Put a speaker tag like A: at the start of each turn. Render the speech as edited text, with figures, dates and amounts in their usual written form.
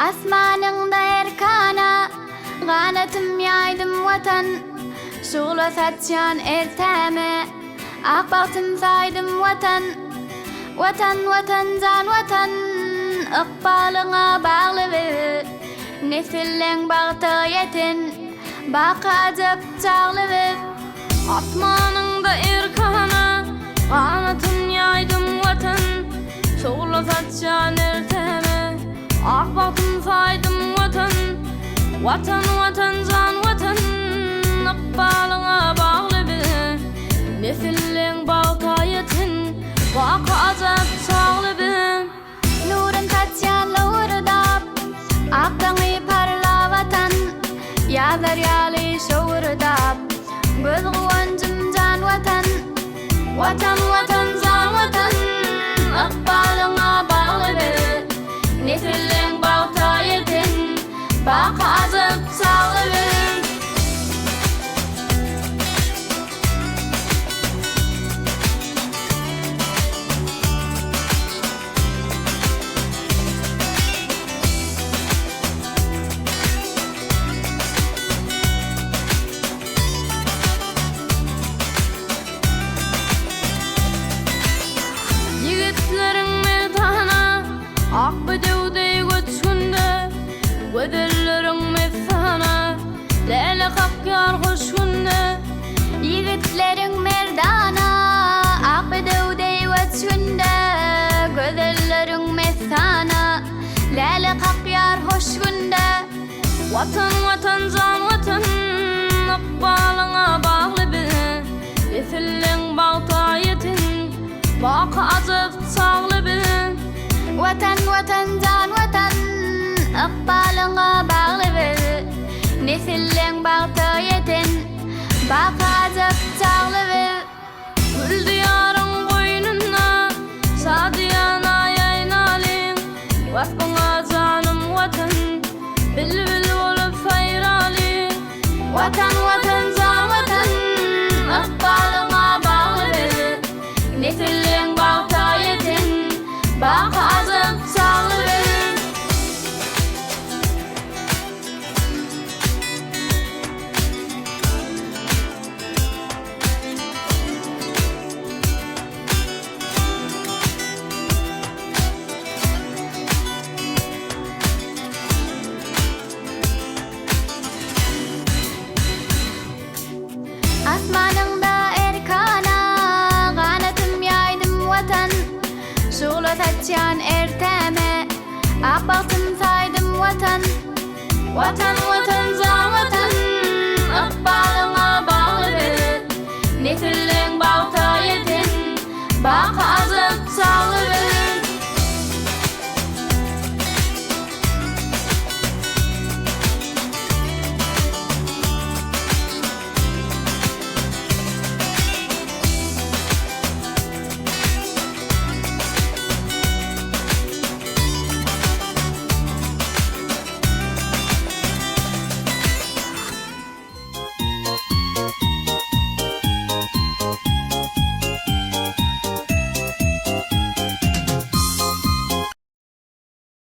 A: Asmanın da erkana Ganadım yaydım vatan Şuğla satyan erteme Akbaktım saydım vatan Vatan vatan can vatan Iqbalına bağlı ve Nesillen bağda yetin Baka acıp çağlı ve
B: Asmanın da erkana Ganadım yaydım vatan Şuğla satyan erteme Akbaktım saydım vatan Vatan vatan can vatan Iqbalına bağlı bir Nesillen bağda yetin Baka acıp çağlı bir
A: Nurun tatyanla vurdap Akdanı parla vatan Yazar yali şovurdap Göz guvancım can vatan
B: Vatan vatan can vatan Iqbalına bağlı bir Nesillen bağda yetin Baka acıp çağlı bir Yigitlerin merdana Akbedevde göçkünde Gödellerin mefana Lele kapkar hoşkünde
A: Yigitlerin merdana Akbedevde göçkünde Gözellerin mesana Lale kakyar hoş günde
B: Vatan vatan can vatan Iqbalına bağlı bir Nesillen bağda yetin Baka acıp çağlı bir
A: Vatan vatan can vatan Iqbalına bağlı ve Nesillen bağda yetin Baka acıp çağlı ve
B: Gül diyarın koynuna Sadiyana yaynalin Vasbına canım vatan Bil olup fayrali
A: Vatan vatan can vatan
B: Iqbalına bağlı bir Nesillen bağda yetin Baka acıp çağlı bir
A: Asmanın da erkana Ganadım yaydım vatan Şuğla satyan erteme Akbaktım saydım vatan
B: Vatan vatan can vatan Iqbalına bağlı bir Nesillen bağda yetin Baka